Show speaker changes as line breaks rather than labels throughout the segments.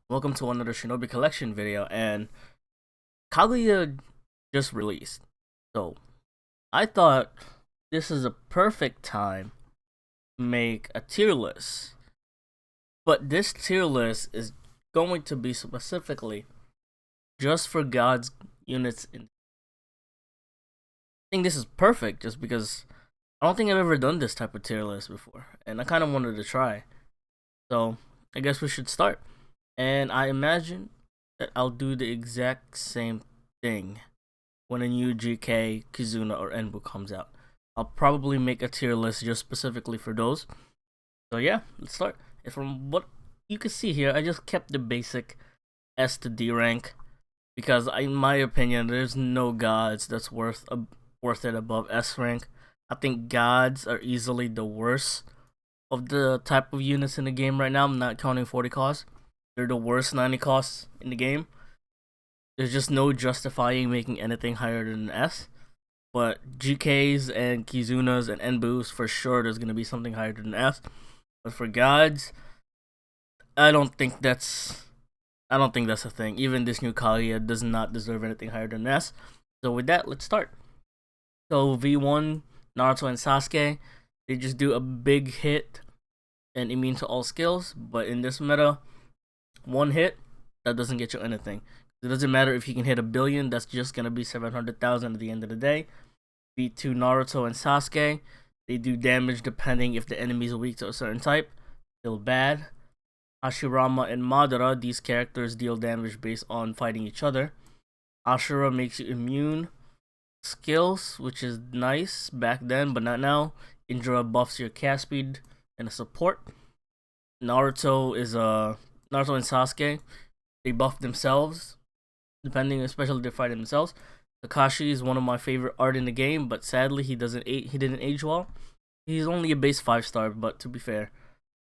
Welcome to another Shinobi collection video, and Kaguya just released. So I thought this is a perfect time to make a tier list. But this tier list is going to be specifically just for God's units. I think this is perfect just because I don't think I've ever done this type of tier list before, and I kind of wanted to try. So I guess we should start. And I imagine that I'll do the exact same thing when a new GK, Kizuna, or Enbu comes out. I'll probably make a tier list just specifically for those. So yeah, let's start. And from what you can see here, I just kept the basic S to D rank because, in my opinion, there's no gods that's worth it above S rank. I think gods are easily the worst of the type of units in the game right now. I'm not counting 40 costs. They're the worst 90 costs in the game. There's just no justifying making anything higher than an S. But GKs and Kizunas and Enbus, for sure there's going to be something higher than an S. But for gods, I don't think that's a thing. Even this new Kaguya does not deserve anything higher than an S. So with that, let's start. So V1, Naruto and Sasuke, they just do a big hit and immune to all skills. But in this meta, one hit, that doesn't get you anything. It doesn't matter if you can hit 1,000,000, that's just gonna be 700,000 at the end of the day. V2 Naruto and Sasuke, they do damage depending if the enemy is weak to a certain type. Still bad. Hashirama and Madara, these characters deal damage based on fighting each other. Ashura makes you immune skills, which is nice back then, but not now. Indra buffs your cast speed and a support. Naruto and Sasuke, they buff themselves, depending, especially if they're fighting themselves. Kakashi is one of my favorite art in the game, but sadly he didn't age well. He's only a base 5-star, but to be fair.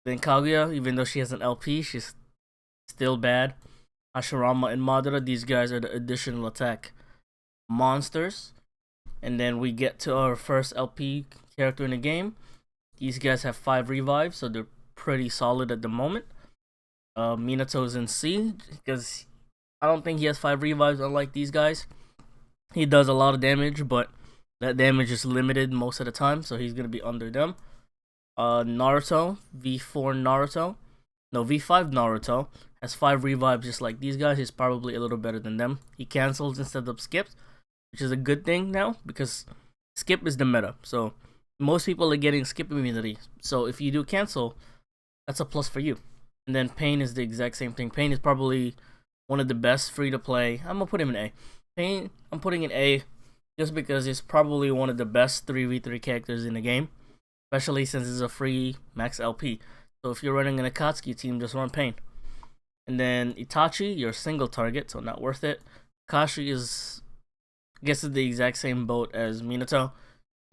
Then Kaguya, even though she has an LP, she's still bad. Hashirama and Madara, these guys are the additional attack monsters. And then we get to our first LP character in the game. These guys have 5 revives, so they're pretty solid at the moment. Minato's in C because I don't think he has 5 revives unlike these guys. He does a lot of damage, but that damage is limited most of the time, so he's gonna be under them. Naruto, V5 Naruto has 5 revives just like these guys. He's probably a little better than them. He cancels instead of skips, which is a good thing now because skip is the meta. So most people are getting skip immunity. So if you do cancel, that's a plus for you. And then Pain is the exact same thing. Pain is probably one of the best free to play. I'm gonna put him in A. Pain, I'm putting in A just because he's probably one of the best 3v3 characters in the game, especially since it's a free max LP. So if you're running an Akatsuki team, just run Pain. And then Itachi, you're a single target, so not worth it. Kashi is, I guess, is the exact same boat as Minato.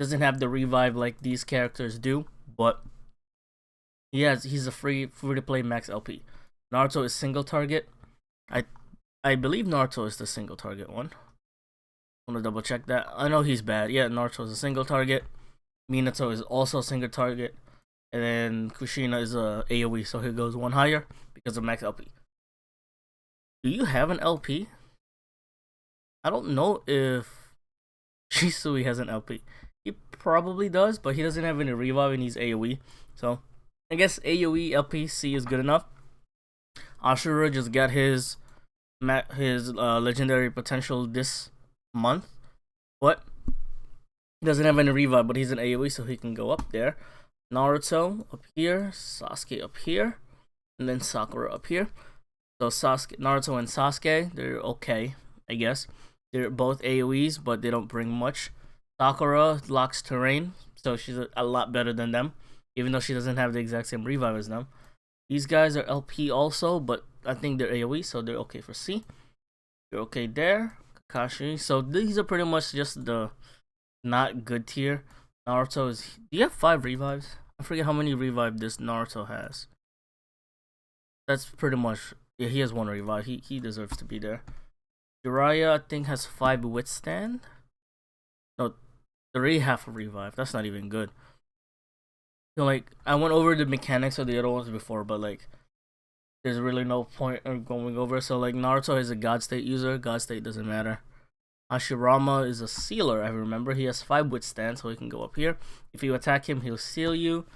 Doesn't have the revive like these characters do, but he's a free to play max LP. Naruto is single target. I believe Naruto is the single target one. I want to double check that. I know he's bad. Yeah, Naruto is a single target. Minato is also a single target. And then Kushina is a AoE, so he goes one higher because of max LP. Do you have an LP? I don't know if Shisui has an LP. He probably does, but he doesn't have any revive and he's AoE. So I guess AoE LPC is good enough. Ashura just got his legendary potential this month, but he doesn't have any revive, but he's an AoE, so he can go up there. Naruto up here, Sasuke up here, and then Sakura up here. So Naruto and Sasuke, they're okay, I guess. They're both AoEs, but they don't bring much. Sakura locks terrain, so she's a lot better than them, even though she doesn't have the exact same revive as them. These guys are LP also, but I think they're AoE, so they're okay for C. You're okay there. Kakashi. So these are pretty much just the not good tier. Naruto is. Do you have 5 revives? I forget how many revive this Naruto has. That's pretty much. Yeah, he has 1 revive. He deserves to be there. Jiraiya, I think, has 5 withstand. No, 3 half a revive. That's not even good. So like, I went over the mechanics of the other ones before, but like, there's really no point of going over. So like Naruto is a God State user. God State doesn't matter. Hashirama is a sealer. I remember he has 5 withstand, so he can go up here. If you attack him, he'll seal you.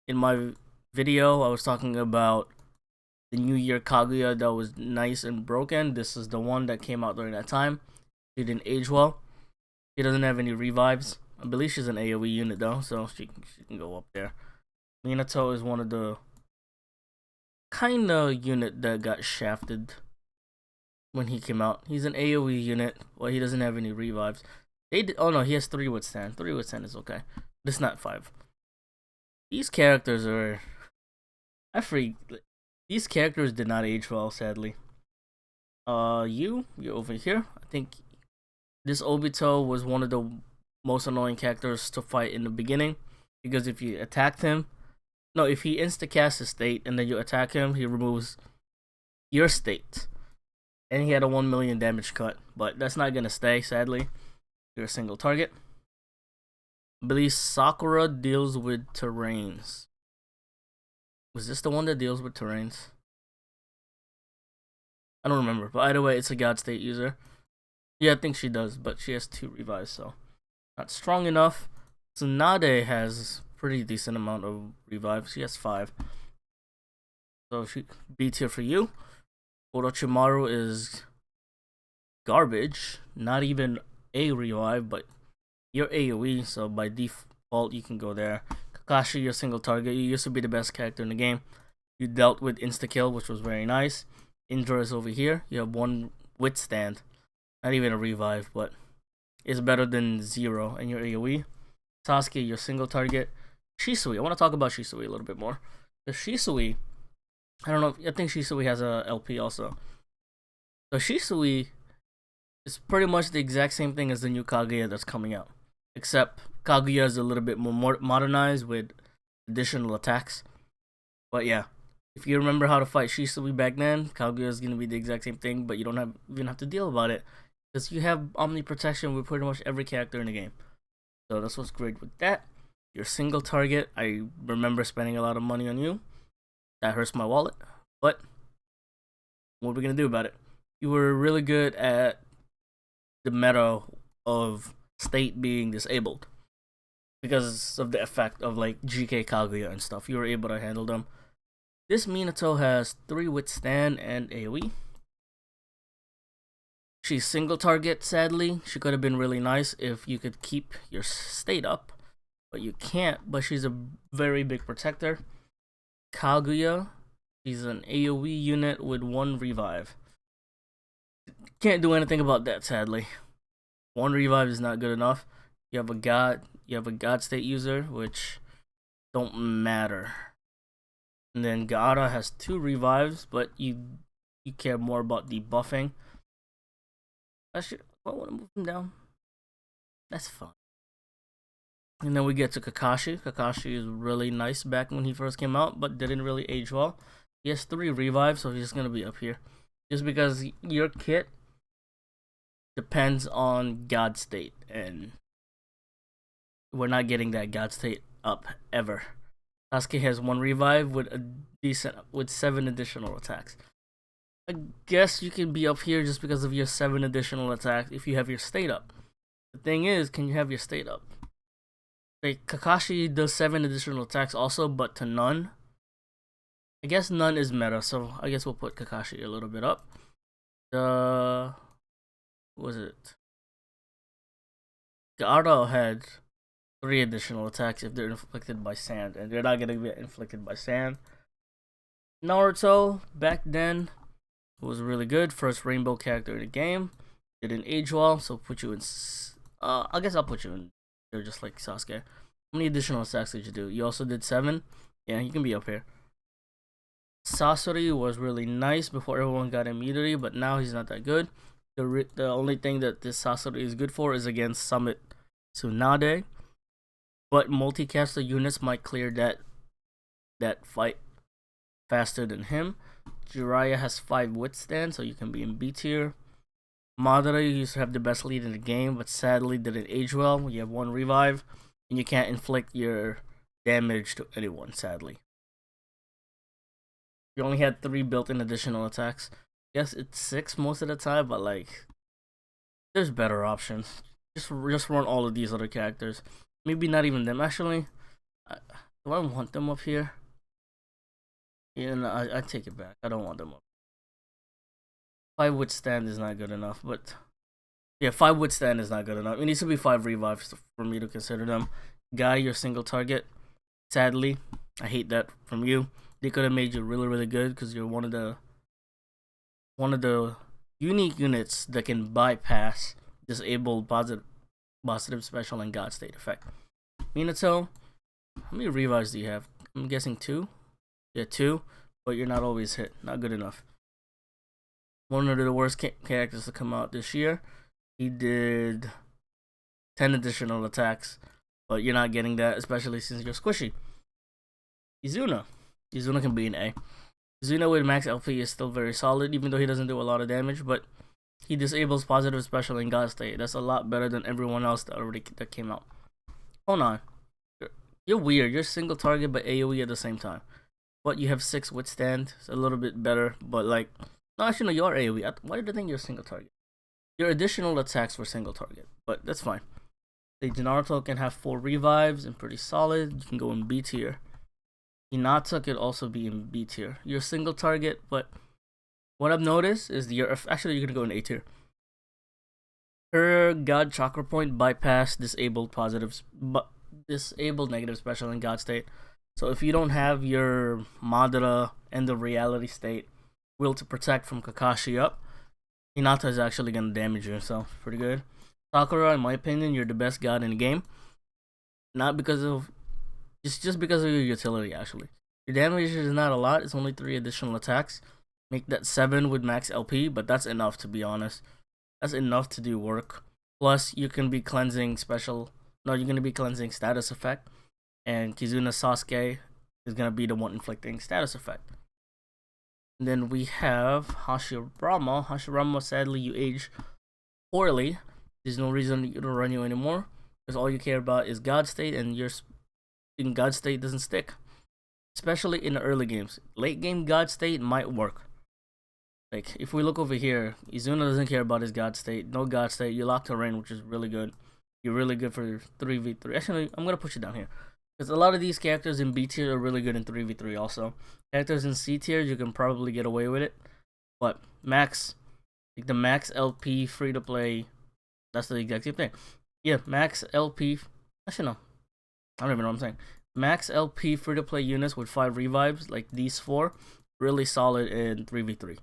In my video, I was talking about the New Year Kaguya that was nice and broken. This is the one that came out during that time. She didn't age well. She doesn't have any revives. I believe she's an AoE unit though, so she can go up there. Minato is one of the kind of unit that got shafted when he came out. He's an AoE unit. Well, he doesn't have any revives. Oh no, he has 3 withstand. 3 withstand is okay. It's not 5. These characters are... These characters did not age well, sadly. You're over here. I think this Obito was one of the most annoying characters to fight in the beginning, because if you attacked him, no, if he insta-casts his state and then you attack him, he removes your state. And he had a 1 million damage cut, but that's not gonna stay, sadly. You're a single target. I believe Sakura deals with terrains. Was this the one that deals with terrains? I don't remember, but either way, it's a God State user. Yeah, I think she does, but she has 2 revives, so not strong enough. Tsunade has pretty decent amount of revives. She has 5. So she B tier for you. Orochimaru is garbage. Not even a revive, but you're AoE, so by default you can go there. Kakashi, you're single target. You used to be the best character in the game. You dealt with insta-kill, which was very nice. Indra is over here. You have 1 withstand. Not even a revive, but it's better than 0, and you're AoE. Sasuke, you're single target. Shisui, I want to talk about Shisui a little bit more. The Shisui, I don't know, I think Shisui has a LP also. So Shisui is pretty much the exact same thing as the new Kaguya that's coming out. Except Kaguya is a little bit more modernized with additional attacks. But yeah, if you remember how to fight Shisui back then, Kaguya is going to be the exact same thing, but you don't even have to deal about it, because you have Omni Protection with pretty much every character in the game. So that's what's great with that. You're single target. I remember spending a lot of money on you. That hurts my wallet, but what are we going to do about it? You were really good at the meta of state being disabled because of the effect of like GK Kaguya and stuff. You were able to handle them. This Minato has 3 withstand and AoE. She's single target, sadly. She could have been really nice if you could keep your state up, but you can't. But she's a very big protector. Kaguya, she's an AoE unit with 1 revive. Can't do anything about that, sadly. 1 revive is not good enough. You have a God State user, which don't matter. And then Gaara has 2 revives, but you care more about the buffing. I want to move him down. That's fine. And then we get to Kakashi. Kakashi is really nice back when he first came out, but didn't really age well. He has 3 revives, so he's gonna be up here. Just because your kit depends on God State, and we're not getting that God State up ever. Sasuke has 1 revive with 7 additional attacks. I guess you can be up here just because of your 7 additional attacks if you have your state up. The thing is, can you have your state up? Like, Kakashi does 7 additional attacks also, but to none. I guess none is meta, so I guess we'll put Kakashi a little bit up. What was it? Gaara had 3 additional attacks if they're inflicted by sand, and they're not gonna get inflicted by sand. Naruto, back then, was really good. First rainbow character in the game. Didn't age well, so put you in... I guess I'll put you in there just like Sasuke. How many additional attacks did you do? You also did 7? Yeah, you can be up here. Sasori was really nice before everyone got immunity, but now he's not that good. The only thing that this Sasori is good for is against Summit Tsunade. But multi-caster units might clear that fight faster than him. Jiraiya has 5 withstand, so you can be in B tier. Madara used to have the best lead in the game, but sadly didn't age well. You have 1 revive, and you can't inflict your damage to anyone, sadly. You only had 3 built-in additional attacks. Yes, it's 6 most of the time, but like, there's better options. Just run all of these other characters. Maybe not even them. Actually, do I want them up here? Yeah, no, I take it back. I don't want them up. 5 withstand is not good enough, but yeah, 5 withstand is not good enough. It needs to be 5 revives for me to consider them. Guy, your single target. Sadly, I hate that from you. They could have made you really, really good because you're one of the unique units that can bypass disabled positive special and God state effect. Minato, how many revives do you have? I'm guessing 2. Yeah, 2, but you're not always hit. Not good enough. One of the worst characters to come out this year. He did 10 additional attacks, but you're not getting that, especially since you're squishy. Izuna can be an A. Izuna with max LP is still very solid, even though he doesn't do a lot of damage, but he disables positive special in God State. That's a lot better than everyone else that came out. Hold on. You're weird. You're single target but AoE at the same time. But you have 6 withstand. It's a little bit better, but like, no, actually no, you are AoE. Why did I think you're single target? Your additional attacks were single target, but that's fine. Sage Naruto can have 4 revives and pretty solid. You can go in B tier. Hinata could also be in B tier. You're single target, but what I've noticed is you're gonna go in A tier. Her God Chakra Point bypass disabled negative special in God State. So if you don't have your Madara and the Reality State Will to Protect from Kakashi up, Hinata is actually gonna damage you. So pretty good. Sakura, in my opinion, you're the best god in the game. Not because of just because of your utility. Actually, your damage is not a lot. It's only 3 additional attacks. Make that 7 with max LP, but that's enough, to be honest. That's enough to do work. Plus, you can be cleansing special. No, you're gonna be cleansing status effect, and Kizuna Sasuke is gonna be the one inflicting status effect. And then we have Hashirama. Hashirama, sadly, you age poorly. There's no reason to run you anymore because all you care about is God State, and your in God State doesn't stick, especially in the early games. Late game God State might work. Like if we look over here, Izuna doesn't care about his God State. No God State. You lock terrain, which is really good. You're really good for 3v3. Actually, I'm gonna put you down here because a lot of these characters in B tier are really good in 3v3. Also, characters in C tier you can probably get away with it, but the max LP free to play. That's the exact same thing. Yeah, max LP. Actually, no. I don't even know what I'm saying. Max LP free to play units with 5 revives, like these 4, really solid in 3v3.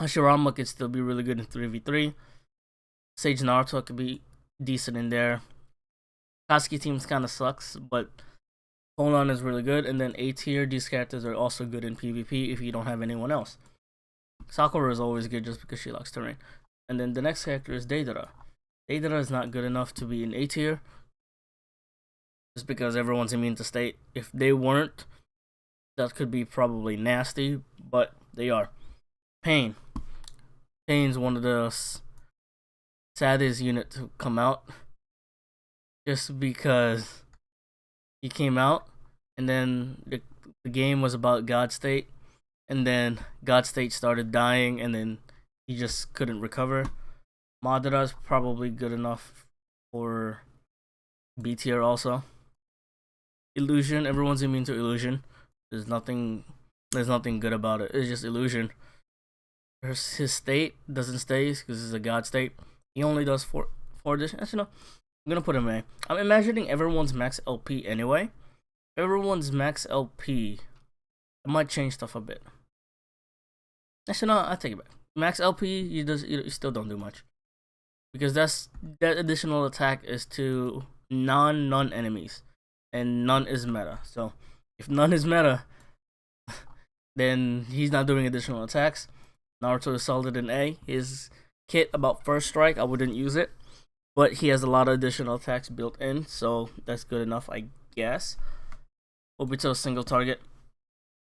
Hashirama could still be really good in 3v3. Sage Naruto could be decent in there. Katsuki teams kind of sucks, but Konan is really good. And then A tier, these characters are also good in PvP if you don't have anyone else. Sakura is always good just because she locks terrain. And then the next character is Deidara. Deidara is not good enough to be in A tier, just because everyone's immune to state. If they weren't, that could be probably nasty, but they are. Pain's one of the saddest unit to come out, just because he came out and then the game was about God State, and then God State started dying, and then he just couldn't recover. Madara's probably good enough for B tier also. Illusion, everyone's immune to illusion. There's nothing good about it. It's just illusion. His state doesn't stay because it's a God State. He only does 4 addition. Actually, no. I'm gonna put him in. I'm imagining everyone's max LP anyway. Everyone's max LP. I might change stuff a bit. Actually, no. I take it back. Max LP, you still don't do much, because that additional attack is to non enemies, and none is meta. So if none is meta, then he's not doing additional attacks. Naruto is solid in A. His kit about first strike, I wouldn't use it, but he has a lot of additional attacks built in, so that's good enough, I guess. Obito single target.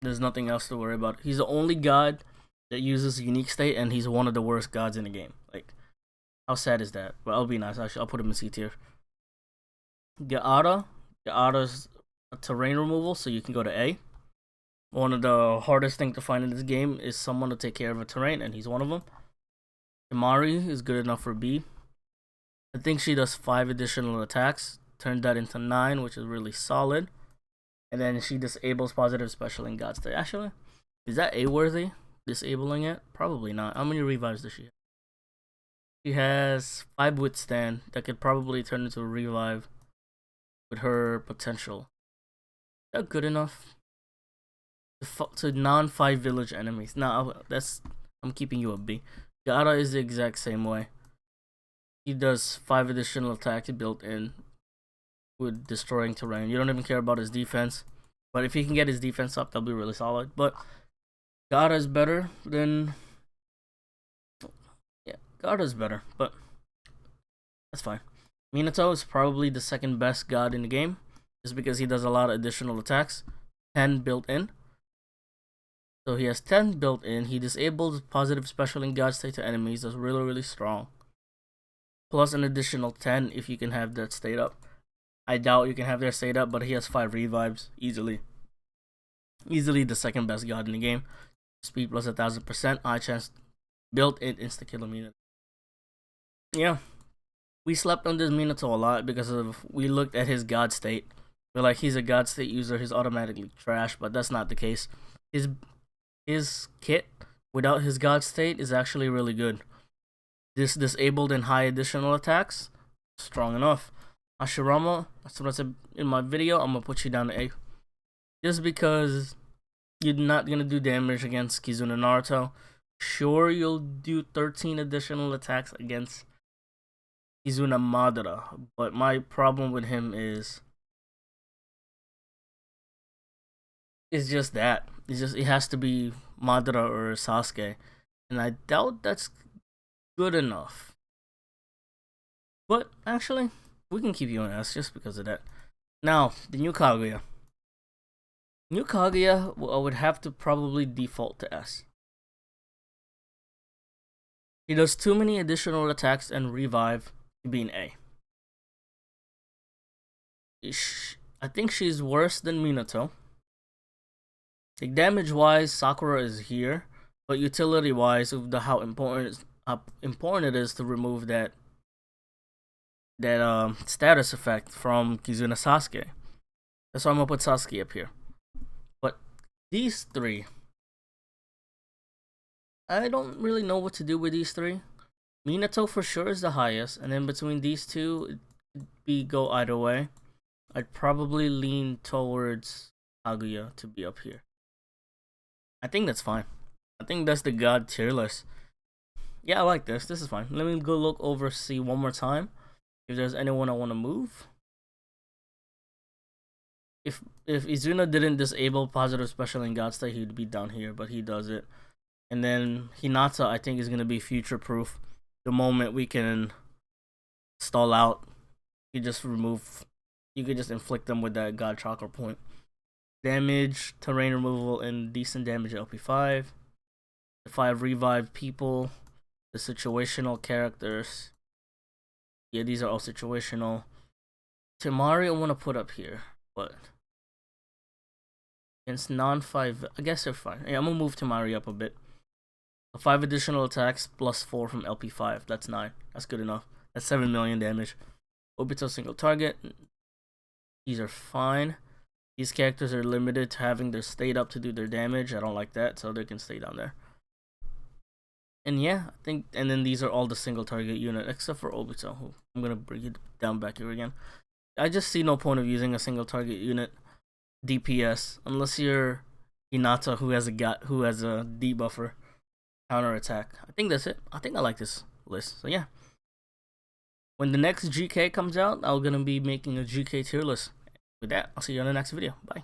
There's nothing else to worry about. He's the only god that uses unique state, and he's one of the worst gods in the game. Like, how sad is that? Well, I'll be nice. I'll put him in C tier. Gaara. Gaara's a terrain removal, so you can go to A. one of the hardest things to find in this game is someone to take care of a terrain, and he's one of them. Temari is good enough for B. I think she does 5 additional attacks, turned that into 9, which is really solid. And then she disables positive special in God State. Actually, is that A worthy? Disabling it? Probably not. How many revives does she have? She has 5 withstand that could probably turn into a revive with her potential. Is that good enough to non-5 village enemies? Nah, I'm keeping you a B. Gara is the exact same way. He does 5 additional attacks built in with destroying terrain. You don't even care about his defense, but if he can get his defense up, that'll be really solid. But Gara is better than, yeah, Gara is better, but that's fine. Minato is probably the second best god in the game, just because he does a lot of additional attacks, 10 built in. So he has 10 built in. He disables positive special in God State to enemies. That's really, really strong. Plus an additional 10 if you can have that stayed up. I doubt you can have that stayed up, but he has 5 revives easily. Easily the second best god in the game. Speed plus 1000%. High chance built in insta kill immunity. Yeah. We slept on this Minato a lot because we looked at his god state. We're like, he's a god state user, he's automatically trash, but that's not the case. His kit without his god state is actually really good. This disabled and high additional attacks, strong enough. Hashirama, that's what I said in my video, I'm gonna put you down to A. Just because you're not gonna do damage against Kizuna Naruto. Sure, you'll do 13 additional attacks against Kizuna Madara, but my problem with him is just that. It has to be Madara or Sasuke, and I doubt that's good enough. But actually, we can keep you on S just because of that. Now, the new Kaguya. New Kaguya, I would have to probably default to S. He does too many additional attacks and revive to be an A. I think she's worse than Minato. Like, damage wise, Sakura is here, but utility wise, of how important it is to remove that status effect from Kizuna Sasuke. That's why I'm gonna put Sasuke up here. But these 3, I don't really know what to do with these 3. Minato for sure is the highest, and then between these 2, it'd go either way. I'd probably lean towards Kaguya to be up here. I think that's fine. I think that's the god tier list. Yeah, I like this. This is fine. Let me go look over, see one more time if there's anyone I want to move. If Izuna didn't disable positive special in God State, he'd be down here, but he does it. And then Hinata, I think, is gonna be future proof. The moment we can stall out, you could just inflict them with that God Chakra point. Damage, terrain removal, and decent damage at LP5. The 5 revived people, the situational characters. Yeah, these are all situational. Temari I want to put up here, but against non-5, I guess they're fine. Yeah, I'm gonna move Temari up a bit. 5 additional attacks plus 4 from LP5. That's 9. That's good enough. That's 7 million damage. Obito single target. These are fine. These characters are limited to having their state up to do their damage. I don't like that, so they can stay down there. And yeah, I think, and then these are all the single target unit, except for Obito, who I'm gonna bring it down back here again. I just see no point of using a single target unit DPS unless you're Hinata, who has a debuffer counter attack. I think that's it. I think I like this list. So yeah, when the next GK comes out, I'm gonna be making a GK tier list. With that, I'll see you on the next video. Bye.